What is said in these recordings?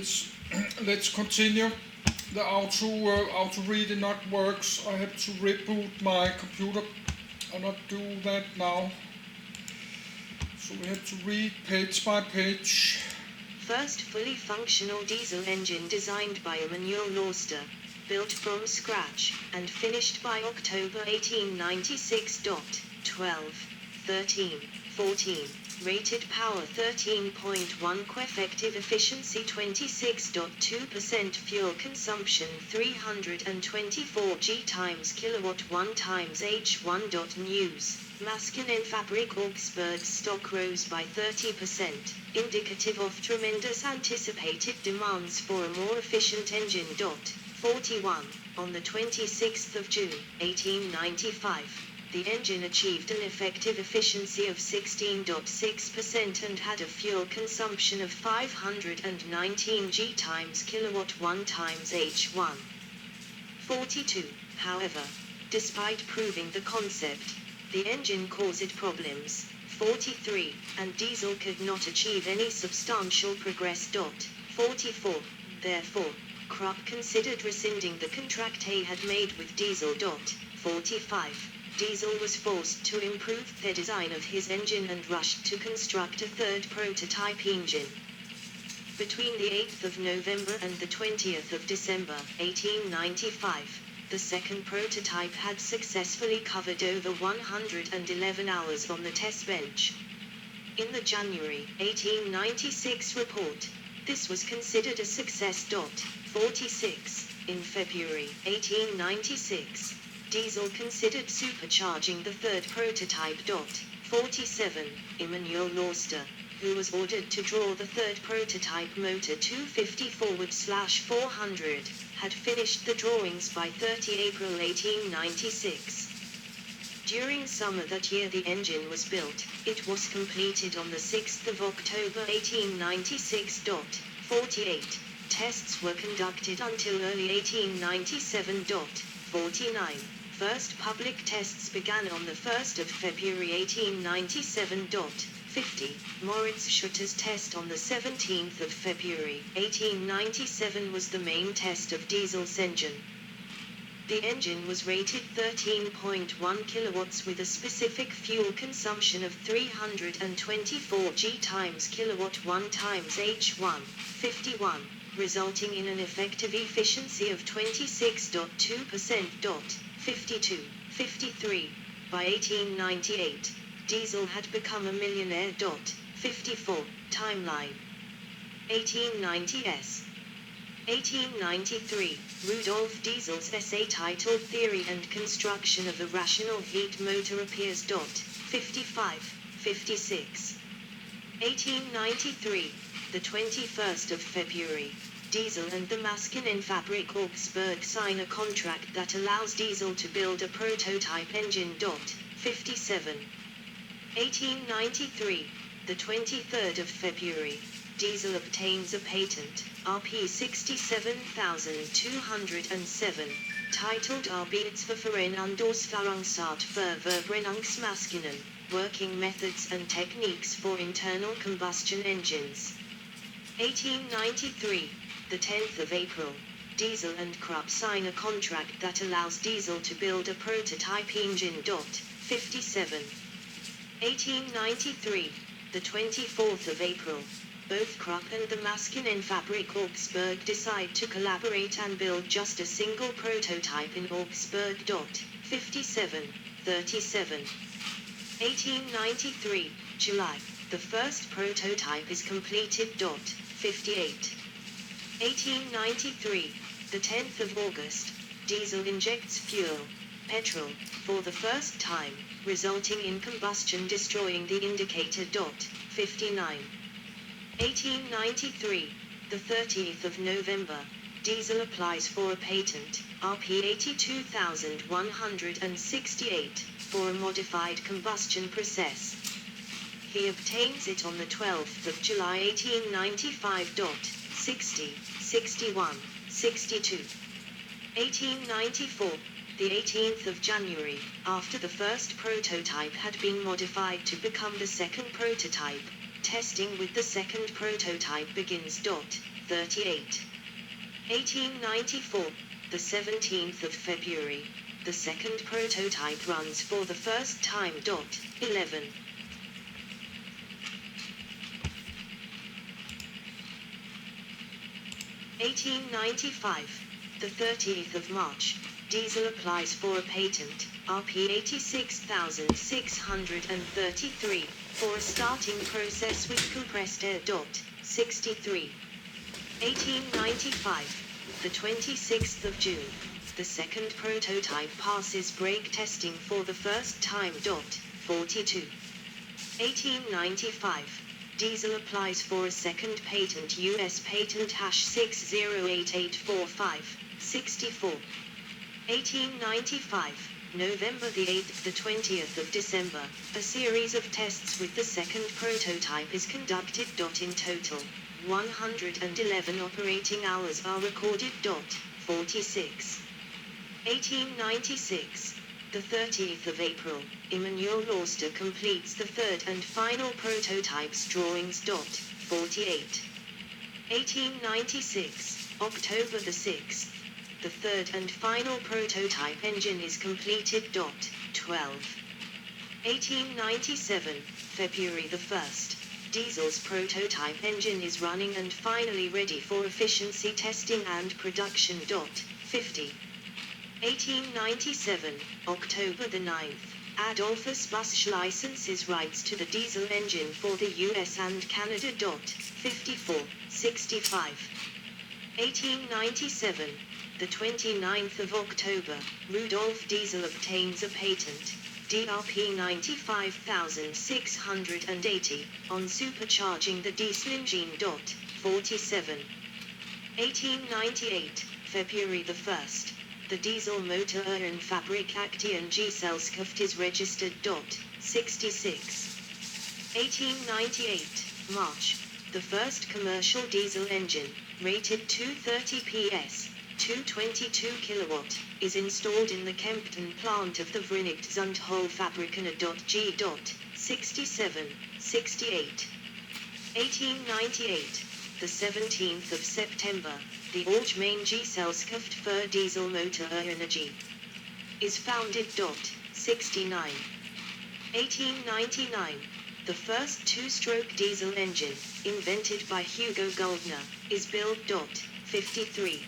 Let's, let's continue. The auto reading not works. I have to reboot my computer. I'll not do that now. So we have to read page by page. First fully functional diesel engine designed by Emanuel Lauster, built from scratch, and finished by October 1896. 12, 13, 14. Rated power 13.1 Q, effective efficiency 26.2%, fuel consumption 324 G times kilowatt 1 times H1. News, Maskinen Fabrik Augsburg stock rose by 30%, indicative of tremendous anticipated demands for a more efficient engine. 41. On the 26th of June, 1895. The engine achieved an effective efficiency of 16.6% and had a fuel consumption of 519 G times kilowatt 1 times H1. 42. However, despite proving the concept, the engine caused problems. 43. And diesel could not achieve any substantial progress. 44. Therefore, Krupp considered rescinding the contract he had made with diesel. 45. Diesel was forced to improve the design of his engine and rushed to construct a third prototype engine. Between the 8th of November and the 20th of December, 1895, the second prototype had successfully covered over 111 hours on the test bench. In the January 1896 report, this was considered a success. 46. In February 1896, Diesel considered supercharging the third prototype. 47. Emanuel Lauster, who was ordered to draw the third prototype motor 250 forward/400, had finished the drawings by 30 April 1896. During summer that year the engine was built. It was completed on the 6th of October 1896. 48. Tests were conducted until early 1897. 49. First public tests began on the 1st of February 1897. 50. Moritz Schutter's test on the 17th of February 1897 was the main test of Diesel's engine. The engine was rated 13.1 kilowatts with a specific fuel consumption of 324 G times kilowatt 1 times H1. 51. Resulting in an effective efficiency of 26.2%. 52. 53. By 1898, Diesel had become a millionaire. 54. Timeline. 1890s. 1893. Rudolf Diesel's essay titled Theory and Construction of a Rational Heat Motor appears. 55. 56. 1893. The 21st of February. Diesel and the Maskinen Fabrik Augsburg sign a contract that allows Diesel to build a prototype engine. 57. 1893. The 23rd of February. Diesel obtains a patent, RP 67207, titled Arbeitsverfahren und Ausführungsart für Verbrennungsmaschinen, Working Methods and Techniques for Internal Combustion Engines. 1893. The 10th of April. Diesel and Krupp sign a contract that allows Diesel to build a prototype engine. 57. 1893. The 24th of April. Both Krupp and the Maskinen Fabrik Augsburg decide to collaborate and build just a single prototype in Augsburg. 57. 37. 1893. July. The first prototype is completed. 58. 1893. The 10th of August. Diesel injects fuel, petrol, for the first time, resulting in combustion destroying the indicator. 59. 1893. The 30th of November. Diesel applies for a patent, RP 82168, for a modified combustion process. He obtains it on the 12th of July 1895. 60, 61, 62. 1894. The 18th of January, after the first prototype had been modified to become the second prototype, testing with the second prototype begins. 38. 1894, the 17th of February, the second prototype runs for the first time. 11. 1895, the 30th of March, Diesel applies for a patent, RP 86633, for a starting process with compressed air. 63. 1895, the 26th of June, the second prototype passes brake testing for the first time. 42. 1895, Diesel applies for a second patent, US patent #608845, 64. 1895, November the 8th, the 20th of December, a series of tests with the second prototype is conducted. In total, 111 operating hours are recorded. 46. 1896, the 30th of April, Emanuel Lauster completes the third and final prototype's drawings. 48. 1896, October the 6th, the third and final prototype engine is completed. 12. 1897, February the 1st, Diesel's prototype engine is running and finally ready for efficiency testing and production. 50. 1897, October the 9th, Adolphus Busch licenses rights to the diesel engine for the US and Canada. 54. 65. 1897, the 29th of October, Rudolf Diesel obtains a patent, DRP 95680, on supercharging the diesel engine. 47. 1898, February the 1st, the diesel motor in Fabrikation Gesellschaft is registered. 66. 1898, March, the first commercial diesel engine, rated 230 PS, 222 kilowatt, is installed in the Kempten plant of the Verenigd Zandholfabriken. G. 67. 68. 1898, the 17th of September, the Algemeen Gesellschaft für Dieselmotorenergie is founded. 69. 1899, the first two-stroke diesel engine, invented by Hugo Goldner, is built. 53.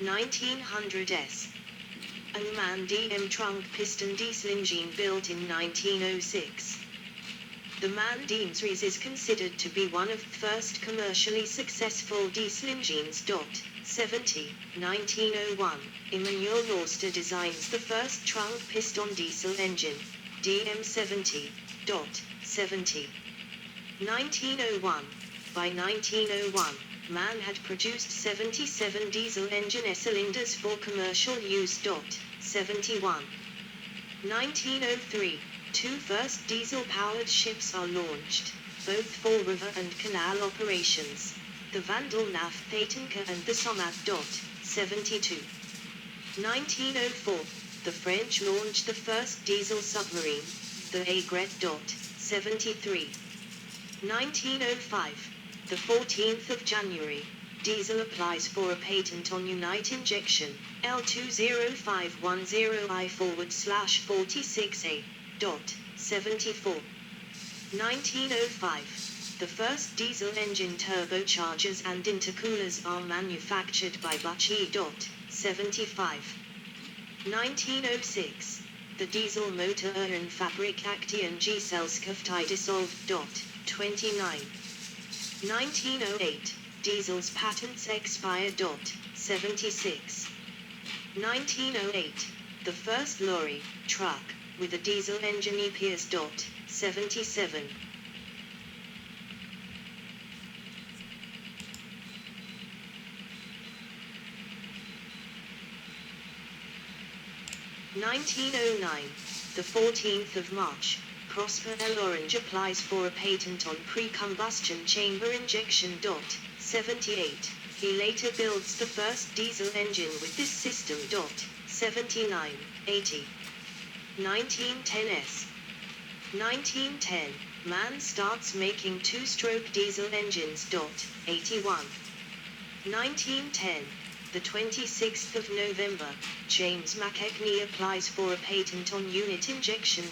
1900s, a MAN DM trunk piston diesel engine built in 1906. The MAN DM series is considered to be one of the first commercially successful diesel engines. 70. 1901, Emanuel Lauster designs the first trunk piston diesel engine, DM70. 70. 1901, by 1901, MAN had produced 77 diesel engine cylinders for commercial use. 71. 1903, two first diesel-powered ships are launched, both for river and canal operations, the Vandal Patenka and the Somat. 72. 1904, the French launched the first diesel submarine, the Aigret. 73. 1905, the 14th of January, Diesel applies for a patent on unite injection, L20510I/46A. 74. 1905, the first diesel engine turbochargers and intercoolers are manufactured by Busch. 75. 1906, the diesel motor in Fabrikation Gesellschaft dissolved. 29. 1908, diesel's patents expire. 76. 1908, the first lorry, truck, with a diesel engine appears. 77. 1909, the 14th of March, Prosper L. Orange applies for a patent on pre-combustion chamber injection. 78, he later builds the first diesel engine with this system. 79, 80. 1910s. 1910, MAN starts making two-stroke diesel engines. 81. 1910. The 26th of November, James McKechnie applies for a patent on unit injection.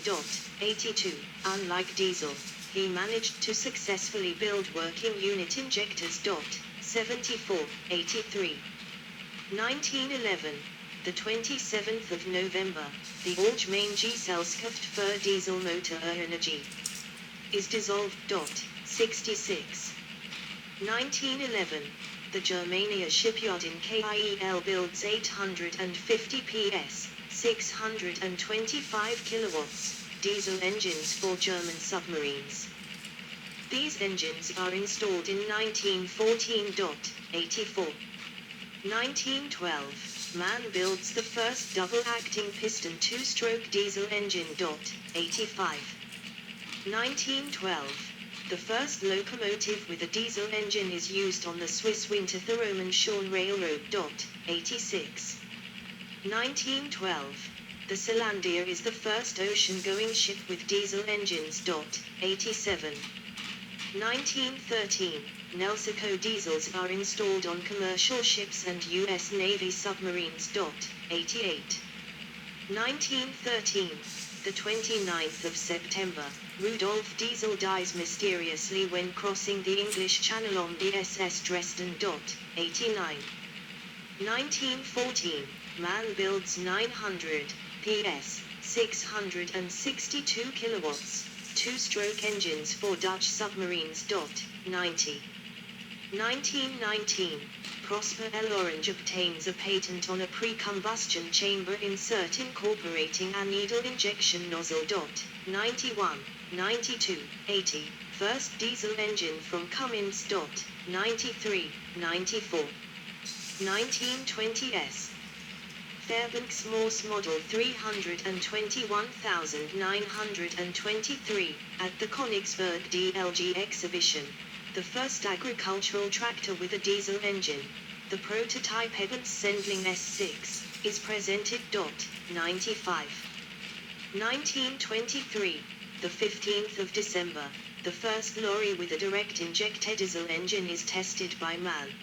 82. Unlike diesel, he managed to successfully build working unit injectors. 74. 83. 1911. The 27th of November, the Allgemeine Gesellschaft für Diesel Motor Energie is dissolved. 66. 1911. The Germania shipyard in KIEL builds 850 PS, 625 kilowatts, diesel engines for German submarines. These engines are installed in 1914. 84. 1912. Man builds the first double-acting piston two-stroke diesel engine. 85. 1912. The first locomotive with a diesel engine is used on the Swiss Winterthur-Romanshorn Railroad. 86. 1912. The Selandia is the first ocean-going ship with diesel engines. 87. 1913. Nelsico diesels are installed on commercial ships and U.S. Navy submarines. 88. 1913. The 29th of September, Rudolf Diesel dies mysteriously when crossing the English Channel on the SS Dresden. 89. 1914, man builds 900 PS, 662 kilowatts, two-stroke engines for Dutch submarines. 90. 1919, Prosper L. Orange obtains a patent on a pre-combustion chamber insert incorporating a needle injection nozzle. 91. 92. 80, first diesel engine from Cummins. 93. 94. 1920s. Fairbanks Morse Model 321923 at the Königsberg DLG exhibition. The first agricultural tractor with a diesel engine, the prototype Evans Sendling S6, is presented. 95. 1923, the 15th of December, the first lorry with a direct injected diesel engine is tested by man.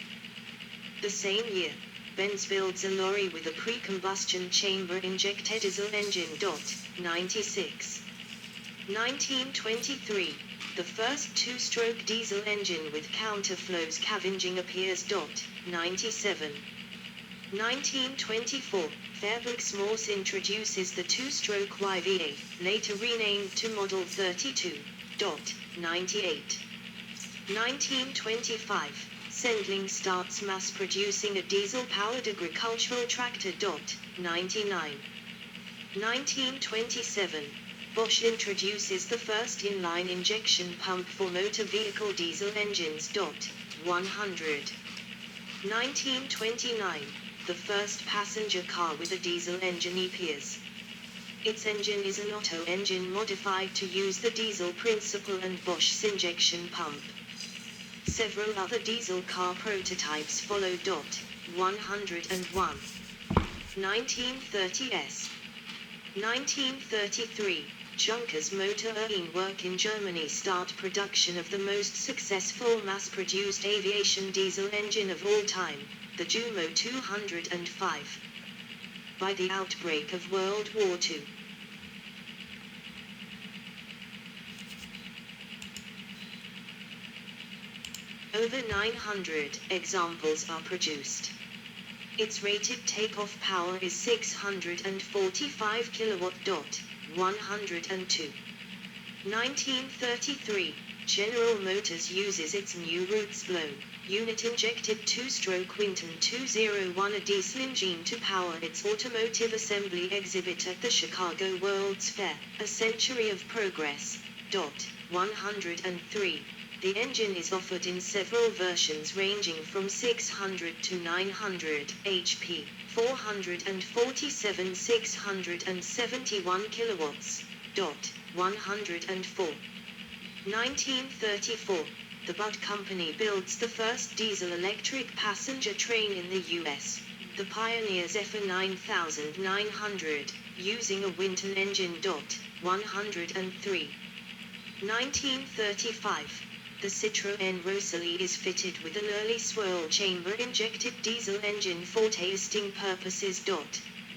The same year, Benz builds a lorry with a pre-combustion chamber injected diesel engine. 96. 1923, the first two-stroke diesel engine with counterflow scavenging appears. 97. 1924, Fairbanks Morse introduces the two-stroke YVA, later renamed to Model 32. 98. 1925, Sendling starts mass-producing a diesel-powered agricultural tractor. 99. 1927, Bosch introduces the first inline injection pump for motor vehicle diesel engines. 100. 1929, the first passenger car with a diesel engine appears. Its engine is an Otto engine modified to use the diesel principle and Bosch's injection pump. Several other diesel car prototypes followed. 101. 1930s. 1933, Junkers Motor AG work in Germany start production of the most successful mass-produced aviation diesel engine of all time, the Jumo 205. By the outbreak of World War II, over 900 examples are produced. Its rated takeoff power is 645 kilowatt. 102. 1933, General Motors uses its new Roots blown, unit-injected two-stroke Winton 201 diesel engine to power its automotive assembly exhibit at the Chicago World's Fair, A Century of Progress. 103. The engine is offered in several versions ranging from 600 to 900 HP, 447 671 kilowatts. 104. 1934, the Budd Company builds the first diesel-electric passenger train in the U.S., the Pioneer's FA 9900, using a Winton engine. 103. 1935, The Citroën Rosalie is fitted with an early swirl chamber injected diesel engine for testing purposes.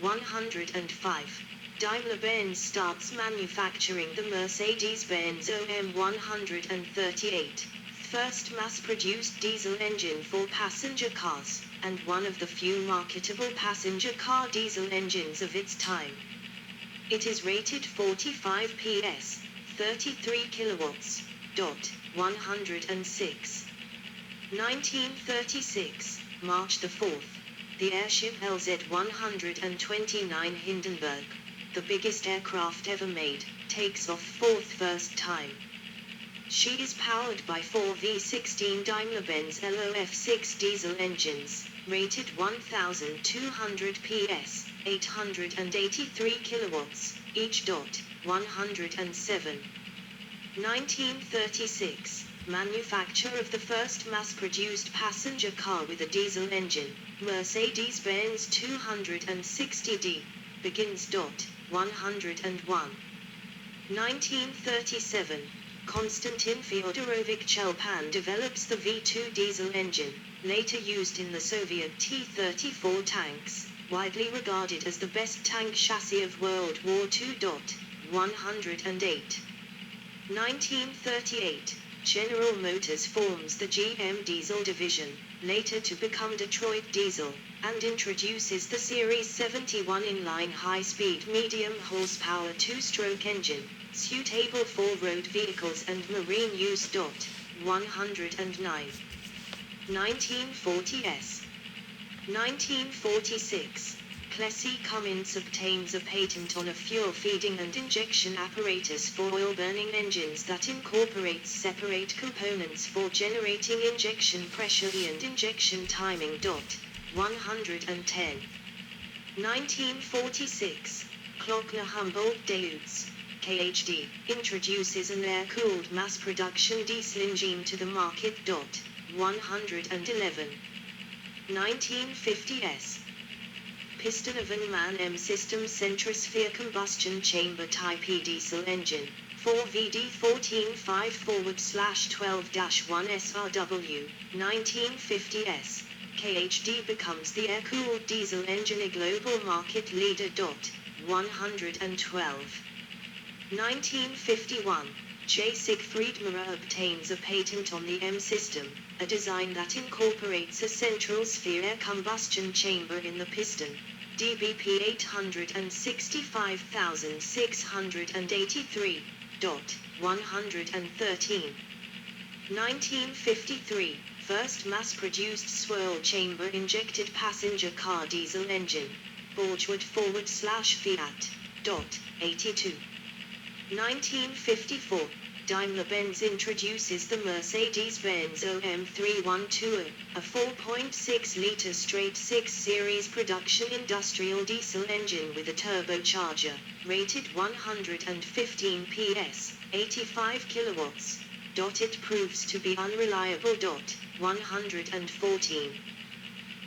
105. Daimler-Benz starts manufacturing the Mercedes-Benz OM 138, first mass-produced diesel engine for passenger cars, and one of the few marketable passenger car diesel engines of its time. It is rated 45 PS, 33 kilowatts. 106. 1936, March the 4th. The airship LZ-129 Hindenburg, the biggest aircraft ever made, takes off for the first time. She is powered by 4 V16 Daimler-Benz LOF6 diesel engines, rated 1,200 PS, 883 kilowatts, each. 107. 1936, manufacture of the first mass-produced passenger car with a diesel engine, Mercedes-Benz 260D, begins. 101. 1937, Konstantin Fyodorovich Chelpan develops the V2 diesel engine, later used in the Soviet T-34 tanks, widely regarded as the best tank chassis of World War II. 108. 1938, General Motors forms the GM Diesel division, later to become Detroit Diesel, and introduces the Series 71 inline high-speed medium-horsepower two-stroke engine, suitable for road vehicles and marine use. 109. 1940s. 1946, Plessy Cummins obtains a patent on a fuel-feeding and injection apparatus for oil-burning engines that incorporates separate components for generating injection pressure and injection timing. 110. 1946, Kloeckner-Humboldt-Deutz, KHD, introduces an air-cooled mass-production diesel engine to the market. 111. 1950s, piston of an MAN M system centrosphere combustion chamber type E diesel engine, 4VD145/12-1 SRW, 1950s, KHD becomes the air-cooled diesel engine a global market leader. 112. 1951, J. Siegfried Maurer obtains a patent on the M system, a design that incorporates a central sphere air combustion chamber in the piston. DBP 865,683. 113. 1953, first mass-produced swirl chamber injected passenger car diesel engine, Borgward/Fiat. 82. 1954, Daimler-Benz introduces the Mercedes-Benz OM312, a 4.6-liter straight-six series production industrial diesel engine with a turbocharger, rated 115 PS, 85 kilowatts. It proves to be unreliable. 114.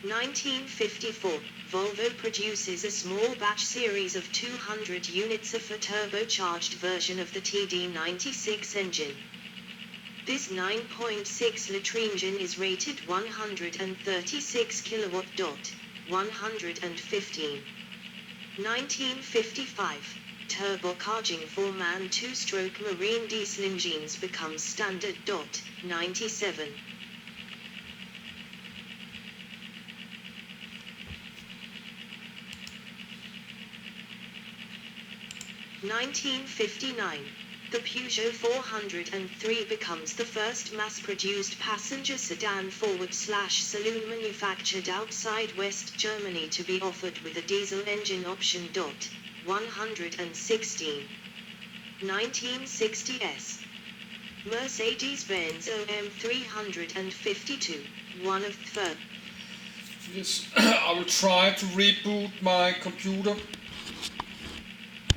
1954, Volvo produces a small batch series of 200 units of a turbocharged version of the TD96 engine. This 9.6-liter engine is rated 136 kilowatt. 115. 1955, turbocharging for MAN two-stroke marine diesel engines becomes standard. 97. 1959, the Peugeot 403 becomes the first mass-produced passenger sedan forward/saloon manufactured outside West Germany to be offered with a diesel engine option. 116. 1960s, Mercedes-Benz OM352, one of the first. Yes, I will try to reboot my computer.